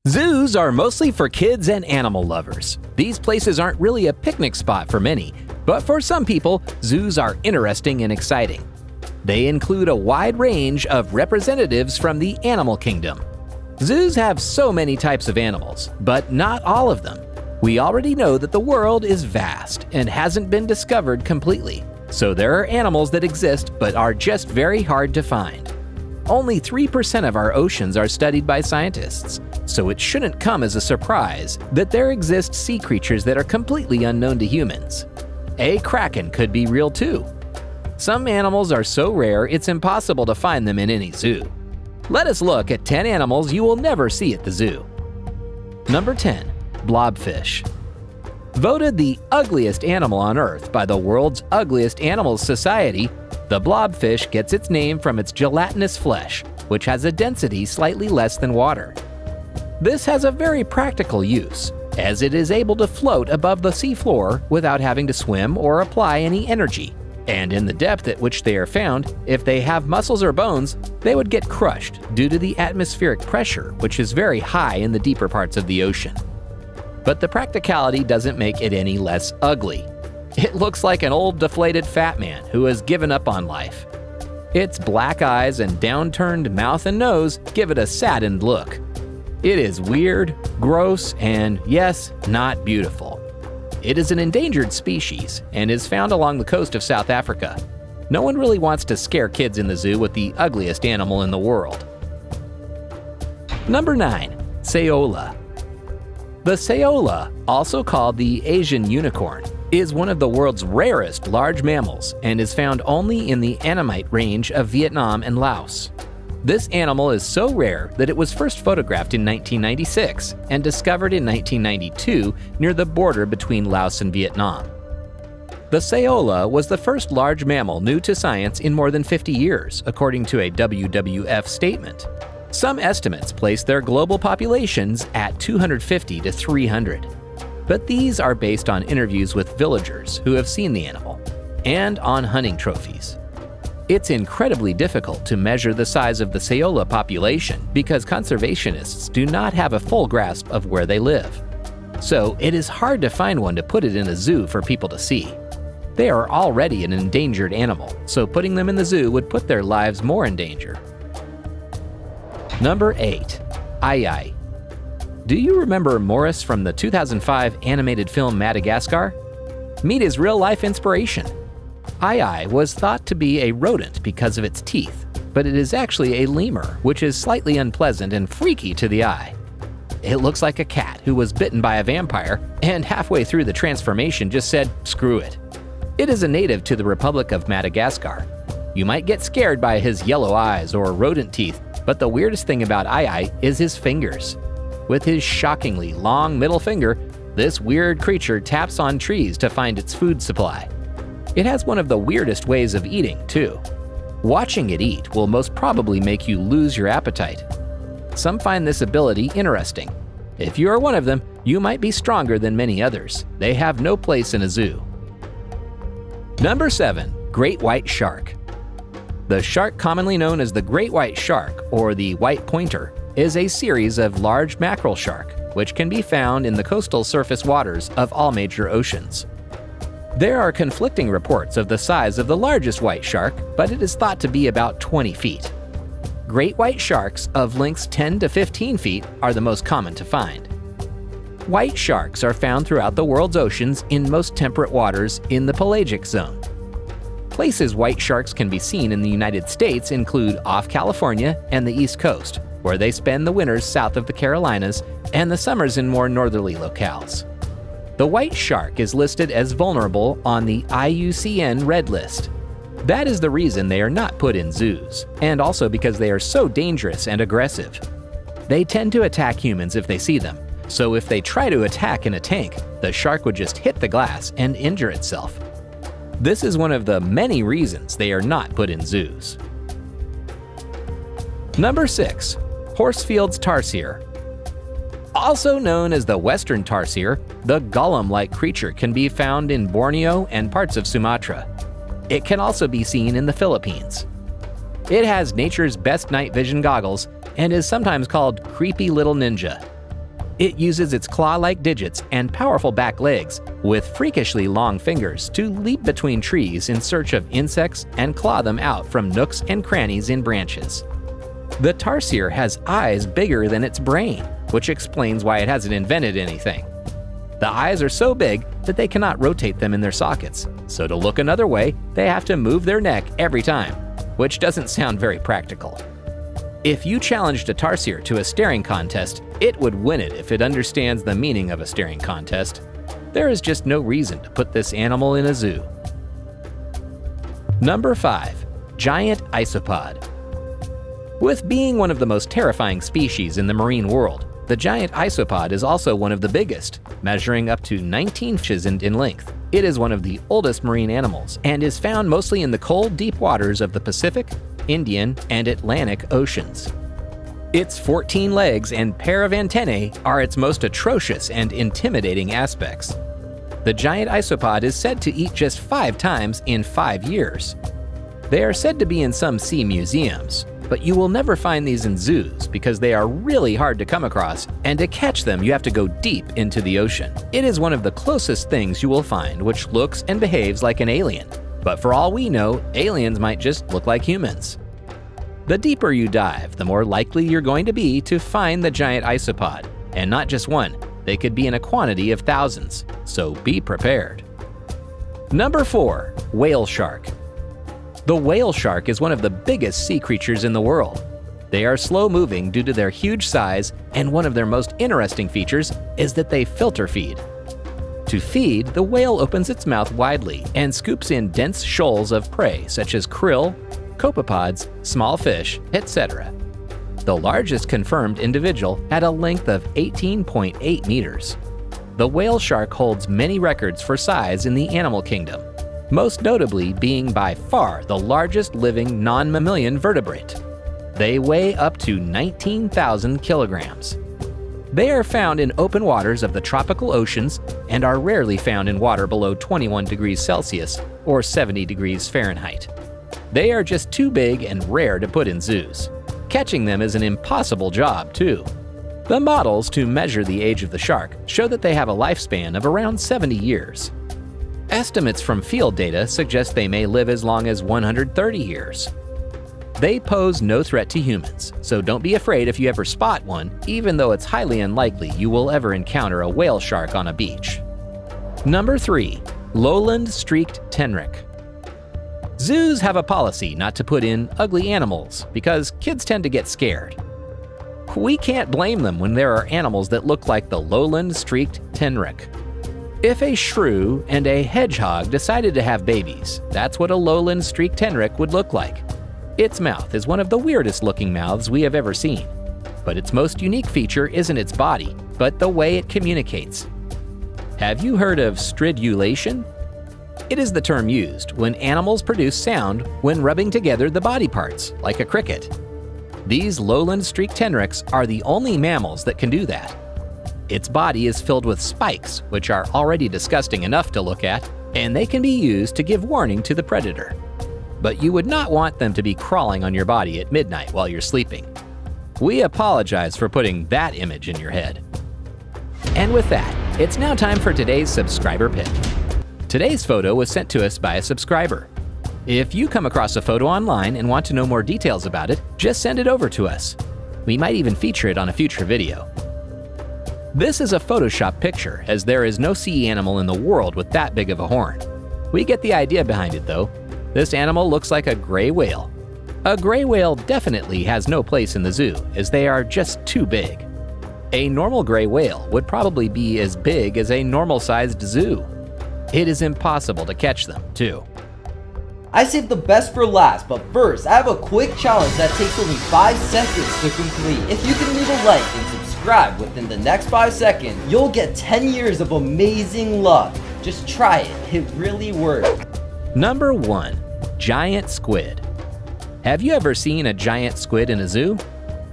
Zoos are mostly for kids and animal lovers. These places aren't really a picnic spot for many, but for some people, zoos are interesting and exciting. They include a wide range of representatives from the animal kingdom. Zoos have so many types of animals, but not all of them. We already know that the world is vast and hasn't been discovered completely, so there are animals that exist but are just very hard to find. Only 3% of our oceans are studied by scientists, so it shouldn't come as a surprise that there exist sea creatures that are completely unknown to humans. A kraken could be real too. Some animals are so rare it's impossible to find them in any zoo. Let us look at 10 animals you will never see at the zoo. Number 10. Blobfish. Voted the ugliest animal on Earth by the World's Ugliest Animals Society, the blobfish gets its name from its gelatinous flesh, which has a density slightly less than water. This has a very practical use, as it is able to float above the seafloor without having to swim or apply any energy. And in the depth at which they are found, if they have muscles or bones, they would get crushed due to the atmospheric pressure, which is very high in the deeper parts of the ocean. But the practicality doesn't make it any less ugly. It looks like an old deflated fat man who has given up on life. Its black eyes and downturned mouth and nose give it a saddened look. It is weird, gross, and yes, not beautiful. It is an endangered species and is found along the coast of South Africa. No one really wants to scare kids in the zoo with the ugliest animal in the world. Number 9. Saola. The saola, also called the Asian unicorn, is one of the world's rarest large mammals and is found only in the Annamite range of Vietnam and Laos. This animal is so rare that it was first photographed in 1996 and discovered in 1992 near the border between Laos and Vietnam. The saola was the first large mammal new to science in more than 50 years, according to a WWF statement. Some estimates place their global populations at 250 to 300. But these are based on interviews with villagers who have seen the animal, and on hunting trophies. It's incredibly difficult to measure the size of the saola population because conservationists do not have a full grasp of where they live. So it is hard to find one to put it in a zoo for people to see. They are already an endangered animal, so putting them in the zoo would put their lives more in danger. Number 8. Ai. Do you remember Morris from the 2005 animated film Madagascar? Meet his real-life inspiration. Ai was thought to be a rodent because of its teeth, but it is actually a lemur, which is slightly unpleasant and freaky to the eye. It looks like a cat who was bitten by a vampire and halfway through the transformation just said, "Screw it." It is a native to the Republic of Madagascar. You might get scared by his yellow eyes or rodent teeth, but the weirdest thing about Ai is his fingers. With his shockingly long middle finger, this weird creature taps on trees to find its food supply. It has one of the weirdest ways of eating, too. Watching it eat will most probably make you lose your appetite. Some find this ability interesting. If you are one of them, you might be stronger than many others. They have no place in a zoo. Number 7. Great white shark. The shark commonly known as the great white shark, or the white pointer, is a series of large mackerel shark, which can be found in the coastal surface waters of all major oceans. There are conflicting reports of the size of the largest white shark, but it is thought to be about 20 feet. Great white sharks of lengths 10 to 15 feet are the most common to find. White sharks are found throughout the world's oceans in most temperate waters in the pelagic zone. Places white sharks can be seen in the United States include off California and the East Coast, where they spend the winters south of the Carolinas and the summers in more northerly locales. The white shark is listed as vulnerable on the IUCN Red List. That is the reason they are not put in zoos, and also because they are so dangerous and aggressive. They tend to attack humans if they see them, so if they try to attack in a tank, the shark would just hit the glass and injure itself. This is one of the many reasons they are not put in zoos. Number 6. Horsfield's tarsier. Also known as the western tarsier, the golem-like creature can be found in Borneo and parts of Sumatra. It can also be seen in the Philippines. It has nature's best night vision goggles and is sometimes called creepy little ninja. It uses its claw-like digits and powerful back legs with freakishly long fingers to leap between trees in search of insects and claw them out from nooks and crannies in branches. The Tarsier has eyes bigger than its brain, which explains why it hasn't invented anything. The eyes are so big that they cannot rotate them in their sockets, so to look another way, they have to move their neck every time, which doesn't sound very practical. If you challenged a Tarsier to a staring contest, it would win it if it understands the meaning of a staring contest. There is just no reason to put this animal in a zoo. Number 5. Giant Isopod. With being one of the most terrifying species in the marine world, the giant isopod is also one of the biggest, measuring up to 19 inches in length. It is one of the oldest marine animals and is found mostly in the cold, deep waters of the Pacific, Indian, and Atlantic Oceans. Its 14 legs and pair of antennae are its most atrocious and intimidating aspects. The giant isopod is said to eat just 5 times in 5 years. They are said to be in some sea museums, but you will never find these in zoos because they are really hard to come across, and to catch them you have to go deep into the ocean. It is one of the closest things you will find which looks and behaves like an alien, but for all we know, aliens might just look like humans. The deeper you dive, the more likely you're going to be to find the giant isopod, and not just one, they could be in a quantity of thousands, so be prepared. Number 4. Whale shark. The whale shark is one of the biggest sea creatures in the world. They are slow-moving due to their huge size, and one of their most interesting features is that they filter feed. To feed, the whale opens its mouth widely and scoops in dense shoals of prey such as krill, copepods, small fish, etc. The largest confirmed individual had a length of 18.8 meters. The whale shark holds many records for size in the animal kingdom, most notably being by far the largest living non-mammalian vertebrate. They weigh up to 19,000 kilograms. They are found in open waters of the tropical oceans and are rarely found in water below 21 degrees Celsius or 70 degrees Fahrenheit. They are just too big and rare to put in zoos. Catching them is an impossible job, too. The models to measure the age of the shark show that they have a lifespan of around 70 years. Estimates from field data suggest they may live as long as 130 years. They pose no threat to humans, so don't be afraid if you ever spot one, even though it's highly unlikely you will ever encounter a whale shark on a beach. Number 3. Lowland streaked Tenrec. Zoos have a policy not to put in ugly animals because kids tend to get scared. We can't blame them when there are animals that look like the Lowland streaked Tenrec. If a shrew and a hedgehog decided to have babies, that's what a Lowland streaked Tenrec would look like. Its mouth is one of the weirdest looking mouths we have ever seen. But its most unique feature isn't its body, but the way it communicates. Have you heard of stridulation? It is the term used when animals produce sound when rubbing together the body parts, like a cricket. These Lowland streaked Tenrecs are the only mammals that can do that. Its body is filled with spikes, which are already disgusting enough to look at, and they can be used to give warning to the predator. But you would not want them to be crawling on your body at midnight while you're sleeping. We apologize for putting that image in your head. And with that, it's now time for today's subscriber pick. Today's photo was sent to us by a subscriber. If you come across a photo online and want to know more details about it, just send it over to us. We might even feature it on a future video. This is a Photoshop picture, as there is no sea animal in the world with that big of a horn. We get the idea behind it though. This animal looks like a gray whale. A gray whale definitely has no place in the zoo, as they are just too big. A normal gray whale would probably be as big as a normal-sized zoo. It is impossible to catch them, too. I saved the best for last, but first, I have a quick challenge that takes only 5 seconds to complete. If you can leave a like and subscribe within the next 5 seconds, you'll get 10 years of amazing luck. Just try it, it really works. Number 1. Giant squid. Have you ever seen a giant squid in a zoo?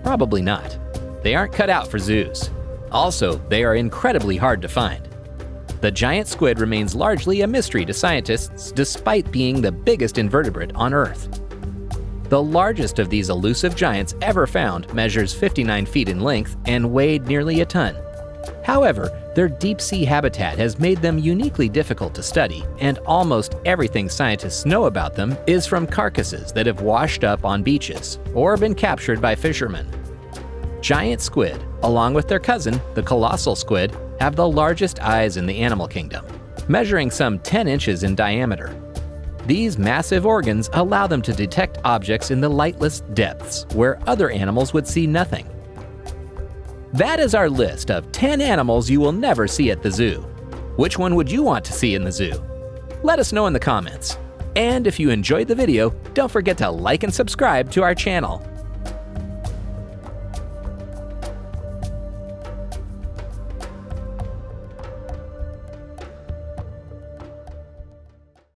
Probably not. They aren't cut out for zoos. Also, they are incredibly hard to find. The giant squid remains largely a mystery to scientists despite being the biggest invertebrate on Earth. The largest of these elusive giants ever found measures 59 feet in length and weighed nearly a ton. However, their deep-sea habitat has made them uniquely difficult to study, and almost everything scientists know about them is from carcasses that have washed up on beaches or been captured by fishermen. Giant squid, along with their cousin, the colossal squid, have the largest eyes in the animal kingdom, measuring some 10 inches in diameter. These massive organs allow them to detect objects in the lightless depths where other animals would see nothing. That is our list of 10 animals you will never see at the zoo. Which one would you want to see in the zoo? Let us know in the comments. And if you enjoyed the video, don't forget to like and subscribe to our channel.